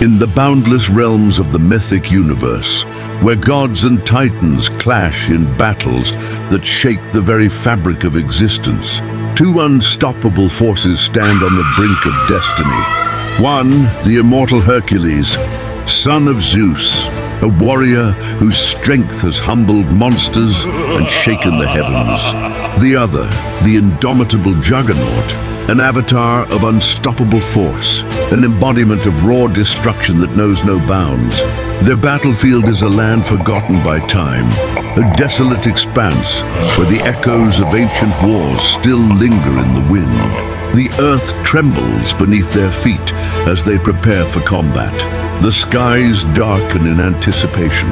In the boundless realms of the Mythic Universe, where gods and titans clash in battles that shake the very fabric of existence, two unstoppable forces stand on the brink of destiny. One, the immortal Hercules, son of Zeus, a warrior whose strength has humbled monsters and shaken the heavens. The other, the indomitable Juggernaut, an avatar of unstoppable force, an embodiment of raw destruction that knows no bounds. Their battlefield is a land forgotten by time, a desolate expanse where the echoes of ancient wars still linger in the wind. The earth trembles beneath their feet as they prepare for combat. The skies darken in anticipation,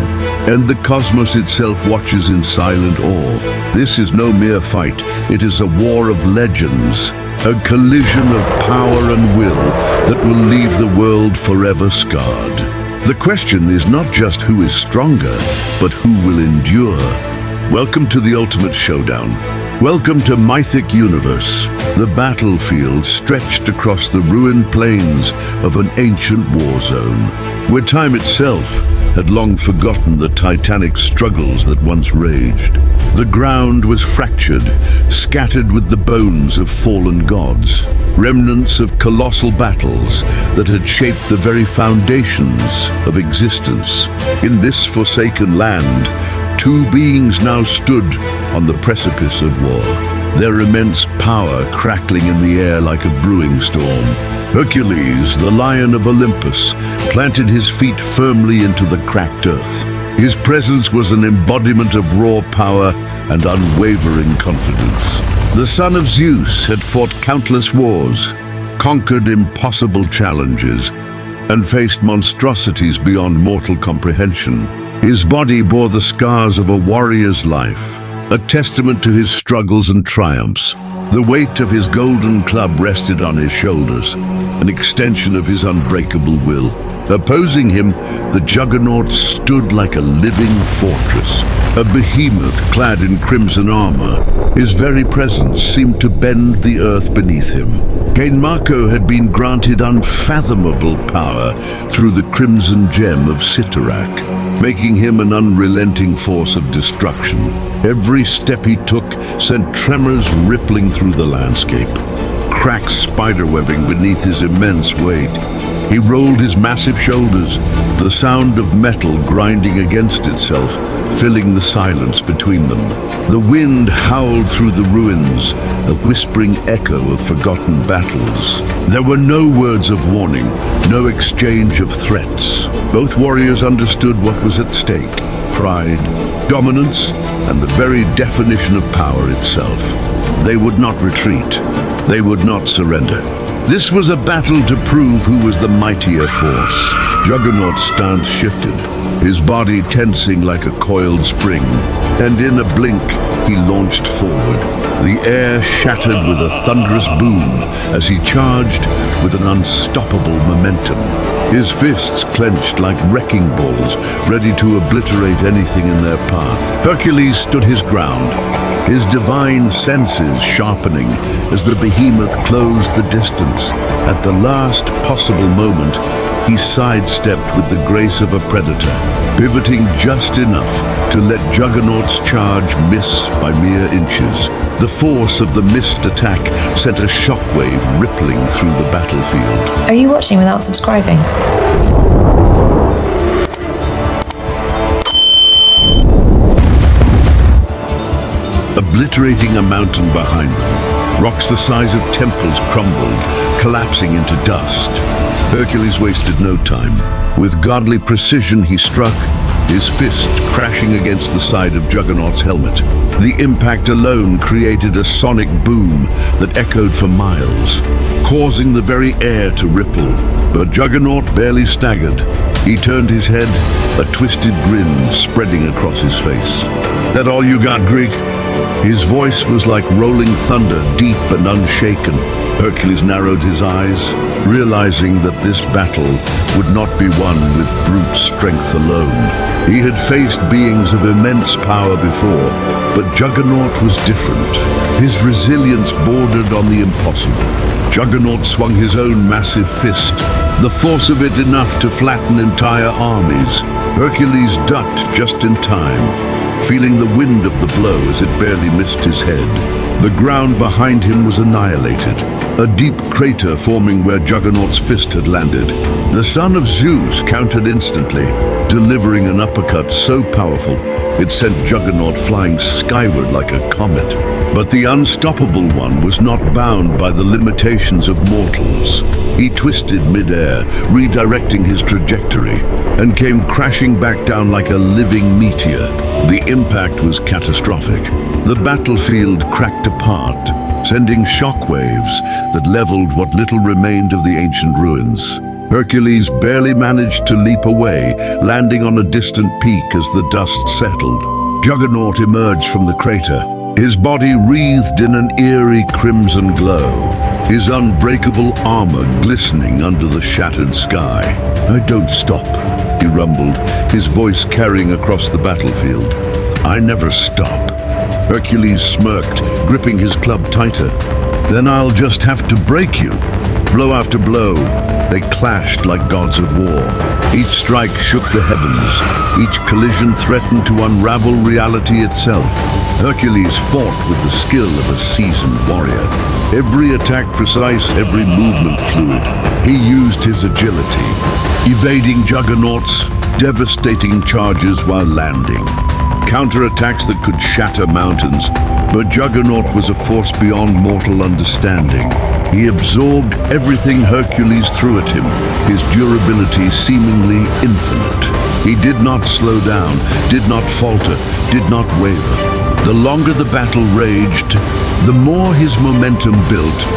and the cosmos itself watches in silent awe. This is no mere fight, it is a war of legends, a collision of power and will that will leave the world forever scarred. The question is not just who is stronger, but who will endure. Welcome to the ultimate showdown. Welcome to Mythic Universe, the battlefield stretched across the ruined plains of an ancient war zone, where time itself had long forgotten the titanic struggles that once raged. The ground was fractured, scattered with the bones of fallen gods, remnants of colossal battles that had shaped the very foundations of existence. In this forsaken land, two beings now stood on the precipice of war, their immense power crackling in the air like a brewing storm. Hercules, the lion of Olympus, planted his feet firmly into the cracked earth. His presence was an embodiment of raw power and unwavering confidence. The son of Zeus had fought countless wars, conquered impossible challenges, and faced monstrosities beyond mortal comprehension. His body bore the scars of a warrior's life, a testament to his struggles and triumphs. The weight of his golden club rested on his shoulders, an extension of his unbreakable will. Opposing him, the Juggernaut stood like a living fortress, a behemoth clad in crimson armor. His very presence seemed to bend the earth beneath him. Marco had been granted unfathomable power through the crimson gem of Sitarak, making him an unrelenting force of destruction. Every step he took sent tremors rippling through the landscape, cracked spiderwebbing beneath his immense weight. He rolled his massive shoulders, the sound of metal grinding against itself, filling the silence between them. The wind howled through the ruins, a whispering echo of forgotten battles. There were no words of warning, no exchange of threats. Both warriors understood what was at stake: pride, dominance, and the very definition of power itself. They would not retreat. They would not surrender. This was a battle to prove who was the mightier force. Juggernaut's stance shifted, his body tensing like a coiled spring, and in a blink, he launched forward. The air shattered with a thunderous boom as he charged with an unstoppable momentum. His fists clenched like wrecking balls, ready to obliterate anything in their path. Hercules stood his ground, his divine senses sharpening as the behemoth closed the distance. At the last possible moment, he sidestepped with the grace of a predator, pivoting just enough to let Juggernaut's charge miss by mere inches. The force of the missed attack sent a shockwave rippling through the battlefield. Are you watching without subscribing? Obliterating a mountain behind them, rocks the size of temples crumbled, collapsing into dust. Hercules wasted no time. With godly precision he struck, his fist crashing against the side of Juggernaut's helmet. The impact alone created a sonic boom that echoed for miles, causing the very air to ripple. But Juggernaut barely staggered. He turned his head, a twisted grin spreading across his face. "That all you got, Greek?" His voice was like rolling thunder, deep and unshaken. Hercules narrowed his eyes, realizing that this battle would not be won with brute strength alone. He had faced beings of immense power before, but Juggernaut was different. His resilience bordered on the impossible. Juggernaut swung his own massive fist, the force of it enough to flatten entire armies. Hercules ducked just in time, feeling the wind of the blow as it barely missed his head. The ground behind him was annihilated, a deep crater forming where Juggernaut's fist had landed. The son of Zeus countered instantly, delivering an uppercut so powerful it sent Juggernaut flying skyward like a comet. But the unstoppable one was not bound by the limitations of mortals. He twisted midair, redirecting his trajectory, and came crashing back down like a living meteor. The impact was catastrophic. The battlefield cracked apart, sending shockwaves that leveled what little remained of the ancient ruins. Hercules barely managed to leap away, landing on a distant peak as the dust settled. Juggernaut emerged from the crater, his body wreathed in an eerie crimson glow, his unbreakable armor glistening under the shattered sky. "I don't stop," he rumbled, his voice carrying across the battlefield. "I never stop." Hercules smirked, gripping his club tighter. "Then I'll just have to break you." Blow after blow, they clashed like gods of war. Each strike shook the heavens. Each collision threatened to unravel reality itself. Hercules fought with the skill of a seasoned warrior. Every attack precise, every movement fluid. He used his agility, evading Juggernaut's devastating charges while landing. Counterattacks that could shatter mountains, but Juggernaut was a force beyond mortal understanding. He absorbed everything Hercules threw at him, his durability seemingly infinite. He did not slow down, did not falter, did not waver. The longer the battle raged, the more his momentum built,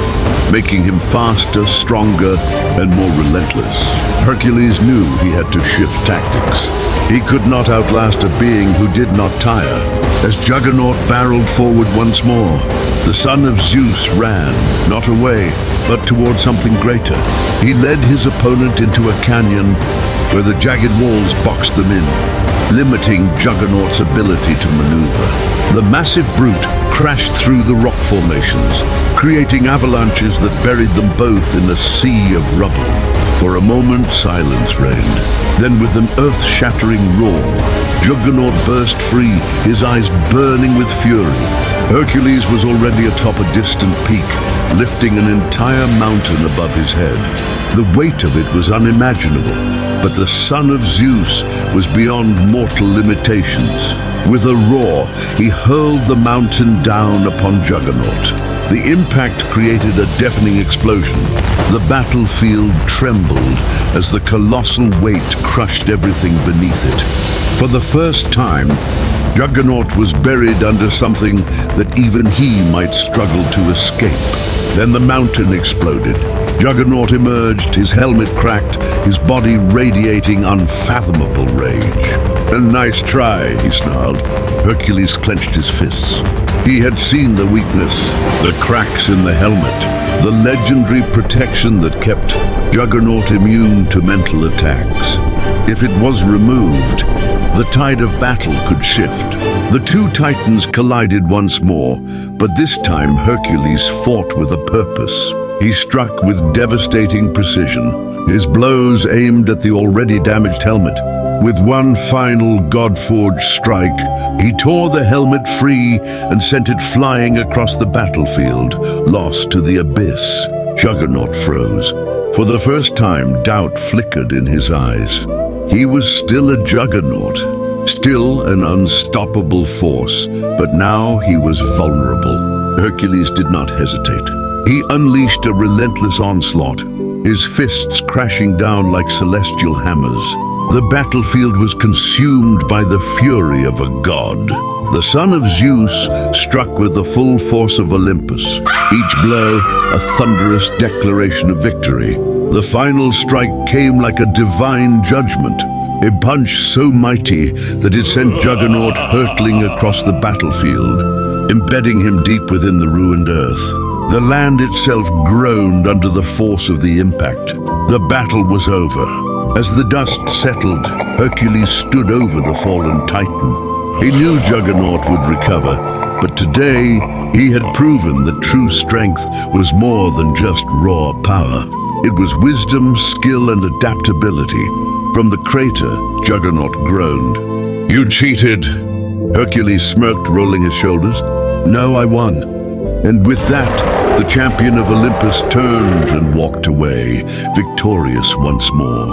making him faster, stronger, and more relentless. Hercules knew he had to shift tactics. He could not outlast a being who did not tire. As Juggernaut barreled forward once more, the son of Zeus ran, not away, but toward something greater. He led his opponent into a canyon where the jagged walls boxed them in, limiting Juggernaut's ability to maneuver. The massive brute crashed through the rock formations, creating avalanches that buried them both in a sea of rubble. For a moment, silence reigned. Then with an earth-shattering roar, Juggernaut burst free, his eyes burning with fury. Hercules was already atop a distant peak, lifting an entire mountain above his head. The weight of it was unimaginable, but the son of Zeus was beyond mortal limitations. With a roar, he hurled the mountain down upon Juggernaut. The impact created a deafening explosion. The battlefield trembled as the colossal weight crushed everything beneath it. For the first time, Juggernaut was buried under something that even he might struggle to escape. Then the mountain exploded. Juggernaut emerged, his helmet cracked, his body radiating unfathomable rage. "A nice try," he snarled. Hercules clenched his fists. He had seen the weakness, the cracks in the helmet, the legendary protection that kept Juggernaut immune to mental attacks. If it was removed, the tide of battle could shift. The two titans collided once more, but this time Hercules fought with a purpose. He struck with devastating precision, his blows aimed at the already damaged helmet. With one final God-forged strike, he tore the helmet free and sent it flying across the battlefield, lost to the abyss. Juggernaut froze. For the first time, doubt flickered in his eyes. He was still a Juggernaut, still an unstoppable force, but now he was vulnerable. Hercules did not hesitate. He unleashed a relentless onslaught, his fists crashing down like celestial hammers. The battlefield was consumed by the fury of a god. The son of Zeus struck with the full force of Olympus, each blow a thunderous declaration of victory. The final strike came like a divine judgment, a punch so mighty that it sent Juggernaut hurtling across the battlefield, embedding him deep within the ruined earth. The land itself groaned under the force of the impact. The battle was over. As the dust settled, Hercules stood over the fallen Titan. He knew Juggernaut would recover, but today he had proven that true strength was more than just raw power. It was wisdom, skill, and adaptability. From the crater, Juggernaut groaned. "You cheated!" Hercules smirked, rolling his shoulders. "No, I won." And with that, the champion of Olympus turned and walked away, victorious once more.